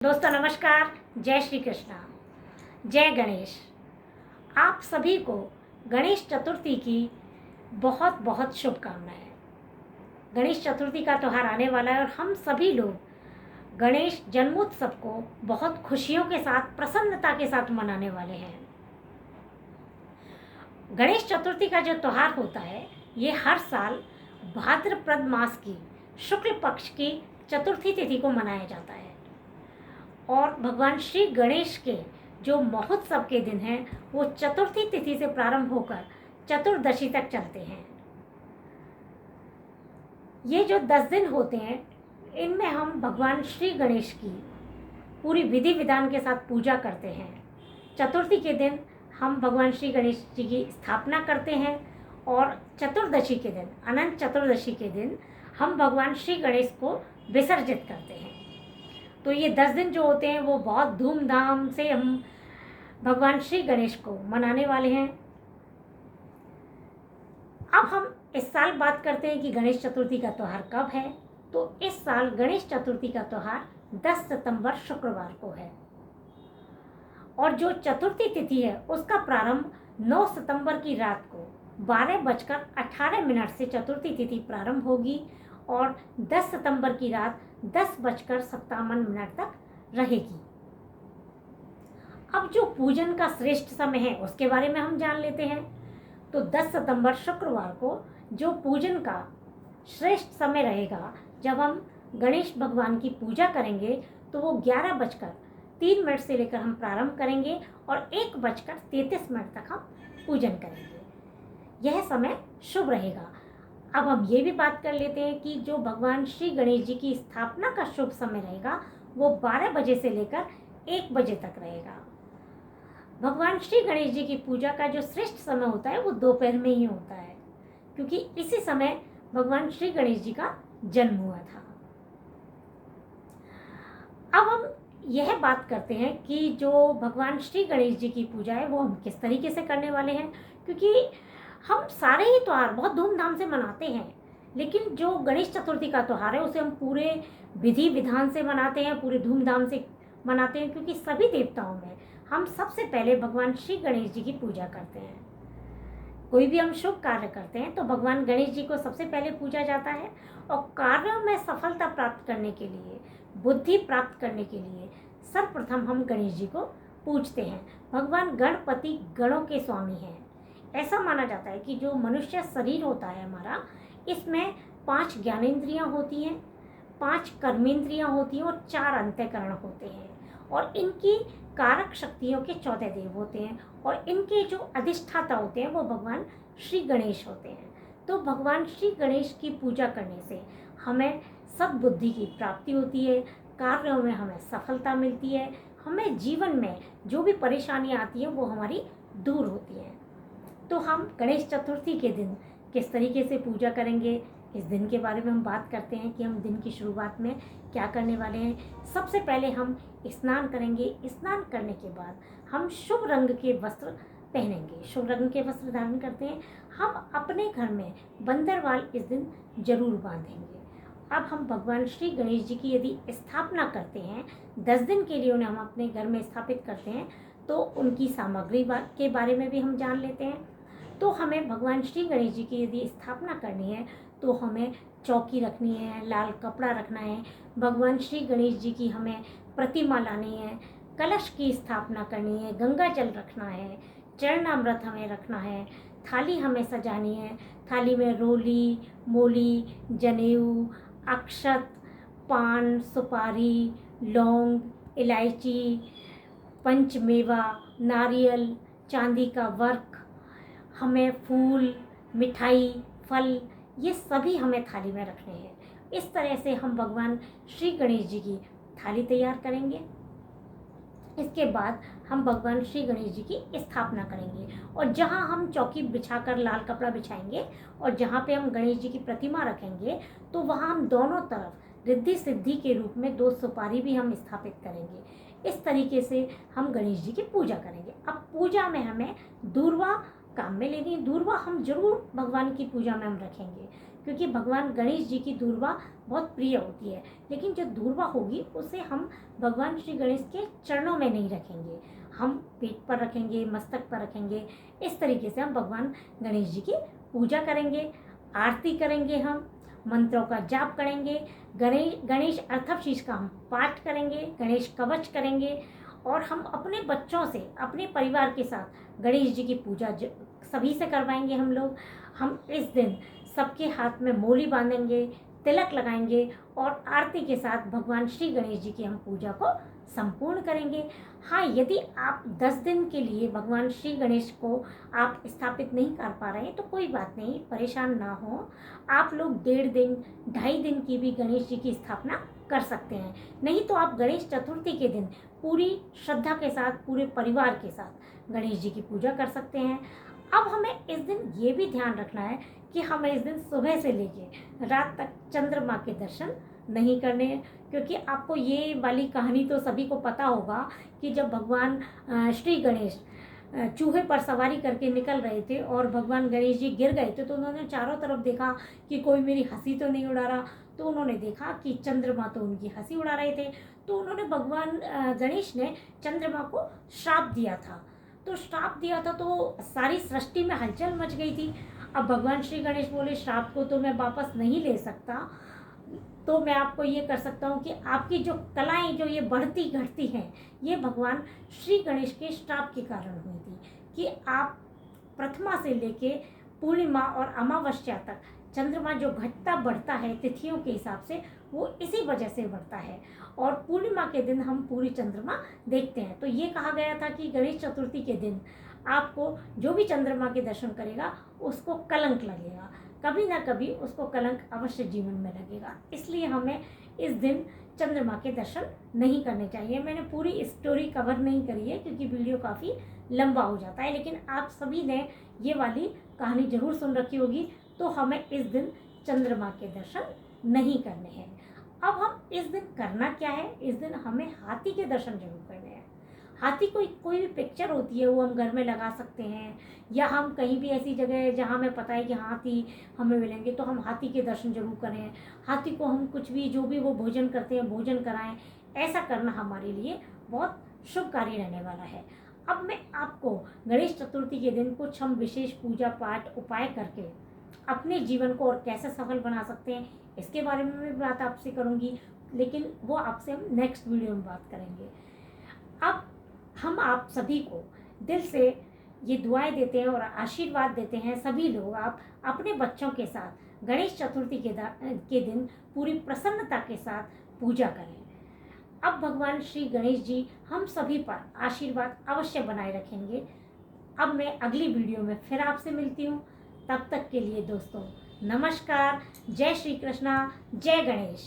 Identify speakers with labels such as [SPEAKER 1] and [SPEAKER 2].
[SPEAKER 1] दोस्तों नमस्कार, जय श्री कृष्णा, जय गणेश। आप सभी को गणेश चतुर्थी की बहुत बहुत शुभकामनाएं। गणेश चतुर्थी का त्यौहार आने वाला है और हम सभी लोग गणेश जन्मोत्सव को बहुत खुशियों के साथ, प्रसन्नता के साथ मनाने वाले हैं। गणेश चतुर्थी का जो त्यौहार होता है ये हर साल भाद्रपद मास की शुक्ल पक्ष की चतुर्थी तिथि को मनाया जाता है और भगवान श्री गणेश के जो महोत्सव के दिन हैं वो चतुर्थी तिथि से प्रारंभ होकर चतुर्दशी तक चलते हैं। ये जो 10 दिन होते हैं इनमें हम भगवान श्री गणेश की पूरी विधि विधान के साथ पूजा करते हैं। चतुर्थी के दिन हम भगवान श्री गणेश जी की स्थापना करते हैं और चतुर्दशी के दिन, अनंत चतुर्दशी के दिन हम भगवान श्री गणेश को विसर्जित करते हैं। तो ये 10 दिन जो होते हैं वो बहुत धूमधाम से हम भगवान श्री गणेश को मनाने वाले हैं। अब हम इस साल बात करते हैं कि गणेश चतुर्थी का त्यौहार कब है। तो इस साल गणेश चतुर्थी का त्यौहार 10 सितंबर शुक्रवार को है और जो चतुर्थी तिथि है उसका प्रारंभ 9 सितंबर की रात को 12:18 से चतुर्थी तिथि प्रारंभ होगी और 10 सितंबर की रात 10:57 तक रहेगी। अब जो पूजन का श्रेष्ठ समय है उसके बारे में हम जान लेते हैं। तो 10 सितंबर शुक्रवार को जो पूजन का श्रेष्ठ समय रहेगा, जब हम गणेश भगवान की पूजा करेंगे तो वो 11:03 से लेकर हम प्रारंभ करेंगे और 1:33 तक हम पूजन करेंगे। यह समय शुभ रहेगा। अब हम ये भी बात कर लेते हैं कि जो भगवान श्री गणेश जी की स्थापना का शुभ समय रहेगा वो 12 बजे से लेकर 1 बजे तक रहेगा। भगवान श्री गणेश जी की पूजा का जो श्रेष्ठ समय होता है वो दोपहर में ही होता है, क्योंकि इसी समय भगवान श्री गणेश जी का जन्म हुआ था। अब हम यह बात करते हैं कि जो भगवान श्री गणेश जी की पूजा है वो हम किस तरीके से करने वाले हैं, क्योंकि हम सारे ही त्यौहार बहुत धूमधाम से मनाते हैं, लेकिन जो गणेश चतुर्थी का त्यौहार है उसे हम पूरे विधि विधान से मनाते हैं, पूरे धूमधाम से मनाते हैं, क्योंकि सभी देवताओं में हम सबसे पहले भगवान श्री गणेश जी की पूजा करते हैं। कोई भी हम शुभ कार्य करते हैं तो भगवान गणेश जी को सबसे पहले पूजा जाता है और कार्यों में सफलता प्राप्त करने के लिए, बुद्धि प्राप्त करने के लिए सर्वप्रथम हम गणेश जी को पूजते हैं। भगवान गणपति गणों के स्वामी हैं। ऐसा माना जाता है कि जो मनुष्य शरीर होता है हमारा, इसमें 5 ज्ञानेंद्रियां होती हैं, 5 कर्मेंद्रियां होती हैं और 4 अंतःकरण होते हैं और इनकी कारक शक्तियों के 14 देव होते हैं और इनके जो अधिष्ठाता होते हैं वो भगवान श्री गणेश होते हैं। तो भगवान श्री गणेश की पूजा करने से हमें सद्बुद्धि की प्राप्ति होती है, कार्यों में हमें सफलता मिलती है, हमें जीवन में जो भी परेशानियां आती हैं वो हमारी दूर होती हैं। तो हम गणेश चतुर्थी के दिन किस तरीके से पूजा करेंगे, इस दिन के बारे में हम बात करते हैं कि हम दिन की शुरुआत में क्या करने वाले हैं। सबसे पहले हम स्नान करेंगे। स्नान करने के बाद हम शुभ रंग के वस्त्र पहनेंगे, शुभ रंग के वस्त्र धारण करते हैं। हम अपने घर में बंदरवाल इस दिन जरूर बांधेंगे। अब हम भगवान श्री गणेश जी की यदि स्थापना करते हैं, 10 दिन के लिए उन्हें हम अपने घर में स्थापित करते हैं, तो उनकी सामग्री के बारे में भी हम जान लेते हैं। तो हमें भगवान श्री गणेश जी की यदि स्थापना करनी है तो हमें चौकी रखनी है, लाल कपड़ा रखना है, भगवान श्री गणेश जी की हमें प्रतिमा लानी है, कलश की स्थापना करनी है, गंगा जल रखना है, चरणामृत हमें रखना है, थाली हमें सजानी है। थाली में रोली, मोली, जनेऊ, अक्षत, पान, सुपारी, लौंग, इलायची, पंचमेवा, नारियल, चांदी का वर्क, हमें फूल, मिठाई, फल, ये सभी हमें थाली में रखने हैं। इस तरह से हम भगवान श्री गणेश जी की थाली तैयार करेंगे। इसके बाद हम भगवान श्री गणेश जी की स्थापना करेंगे और जहां हम चौकी बिछाकर लाल कपड़ा बिछाएंगे और जहां पे हम गणेश जी की प्रतिमा रखेंगे तो वहां हम दोनों तरफ रिद्धि सिद्धि के रूप में 2 सुपारी भी हम स्थापित करेंगे। इस तरीके से हम गणेश जी की पूजा करेंगे। अब पूजा में हमें दूर्वा काम में लेनी है। दूर्वा हम जरूर भगवान की पूजा में हम रखेंगे, क्योंकि भगवान गणेश जी की दूर्वा बहुत प्रिय होती है। लेकिन जो दूर्वा होगी उसे हम भगवान श्री गणेश के चरणों में नहीं रखेंगे, हम पेट पर रखेंगे, मस्तक पर रखेंगे। इस तरीके से हम भगवान गणेश जी की पूजा करेंगे, आरती करेंगे, हम मंत्रों का जाप करेंगे, गणेश अर्थवशीष का हम पाठ करेंगे, गणेश कवच करेंगे, और हम अपने बच्चों से, अपने परिवार के साथ गणेश जी की पूजा सभी से करवाएंगे हम लोग। हम इस दिन सबके हाथ में मोली बांधेंगे, तिलक लगाएंगे और आरती के साथ भगवान श्री गणेश जी की हम पूजा को संपूर्ण करेंगे। हाँ, यदि आप 10 दिन के लिए भगवान श्री गणेश को आप स्थापित नहीं कर पा रहे हैं तो कोई बात नहीं, परेशान ना हो। आप लोग 1.5 दिन, 2.5 दिन की भी गणेश जी की स्थापना कर सकते हैं। नहीं तो आप गणेश चतुर्थी के दिन पूरी श्रद्धा के साथ, पूरे परिवार के साथ गणेश जी की पूजा कर सकते हैं। अब हमें इस दिन ये भी ध्यान रखना है कि हमें इस दिन सुबह से लेके रात तक चंद्रमा के दर्शन नहीं करने हैं, क्योंकि आपको ये वाली कहानी तो सभी को पता होगा कि जब भगवान श्री गणेश चूहे पर सवारी करके निकल रहे थे और भगवान गणेश जी गिर गए थे, तो उन्होंने चारों तरफ देखा कि कोई मेरी हंसी तो नहीं उड़ा रहा। तो उन्होंने देखा कि चंद्रमा तो उनकी हंसी उड़ा रहे थे। तो उन्होंने भगवान गणेश ने चंद्रमा को श्राप दिया था। तो श्राप दिया था तो सारी सृष्टि में हलचल मच गई थी। अब भगवान श्री गणेश बोले, श्राप को तो मैं वापस नहीं ले सकता, तो मैं आपको ये कर सकता हूँ कि आपकी जो कलाएं जो ये बढ़ती घटती हैं, ये भगवान श्री गणेश के श्राप के कारण हुई थी कि आप प्रथमा से लेके पूर्णिमा और अमावस्या तक चंद्रमा जो घटता बढ़ता है तिथियों के हिसाब से, वो इसी वजह से बढ़ता है। और पूर्णिमा के दिन हम पूरी चंद्रमा देखते हैं। तो ये कहा गया था कि गणेश चतुर्थी के दिन आपको जो भी चंद्रमा के दर्शन करेगा उसको कलंक लगेगा, कभी ना कभी उसको कलंक अवश्य जीवन में लगेगा। इसलिए हमें इस दिन चंद्रमा के दर्शन नहीं करने चाहिए। मैंने पूरी स्टोरी कवर नहीं करी है क्योंकि वीडियो काफ़ी लंबा हो जाता है, लेकिन आप सभी ने ये वाली कहानी जरूर सुन रखी होगी। तो हमें इस दिन चंद्रमा के दर्शन नहीं करने हैं। अब हम इस दिन करना क्या है, इस दिन हमें हाथी के दर्शन जरूर करने हैं। हाथी कोई भी पिक्चर होती है वो हम घर में लगा सकते हैं, या हम कहीं भी ऐसी जगह जहाँ हमें पता है कि हाथी हमें मिलेंगे तो हम हाथी के दर्शन जरूर करें। हाथी को हम कुछ भी, जो भी वो भोजन करते हैं, भोजन कराएं। ऐसा करना हमारे लिए बहुत शुभकारी रहने वाला है। अब मैं आपको गणेश चतुर्थी के दिन कुछ हम विशेष पूजा पाठ उपाय करके अपने जीवन को और कैसे सफल बना सकते हैं, इसके बारे में भी बात आपसे करूँगी, लेकिन वो आपसे हम नेक्स्ट वीडियो में बात करेंगे। अब हम आप सभी को दिल से ये दुआएं देते हैं और आशीर्वाद देते हैं, सभी लोग आप अपने बच्चों के साथ गणेश चतुर्थी के दिन पूरी प्रसन्नता के साथ पूजा करें। अब भगवान श्री गणेश जी हम सभी पर आशीर्वाद अवश्य बनाए रखेंगे। अब मैं अगली वीडियो में फिर आपसे मिलती हूँ। तब तक के लिए दोस्तों नमस्कार, जय श्री कृष्णा, जय गणेश।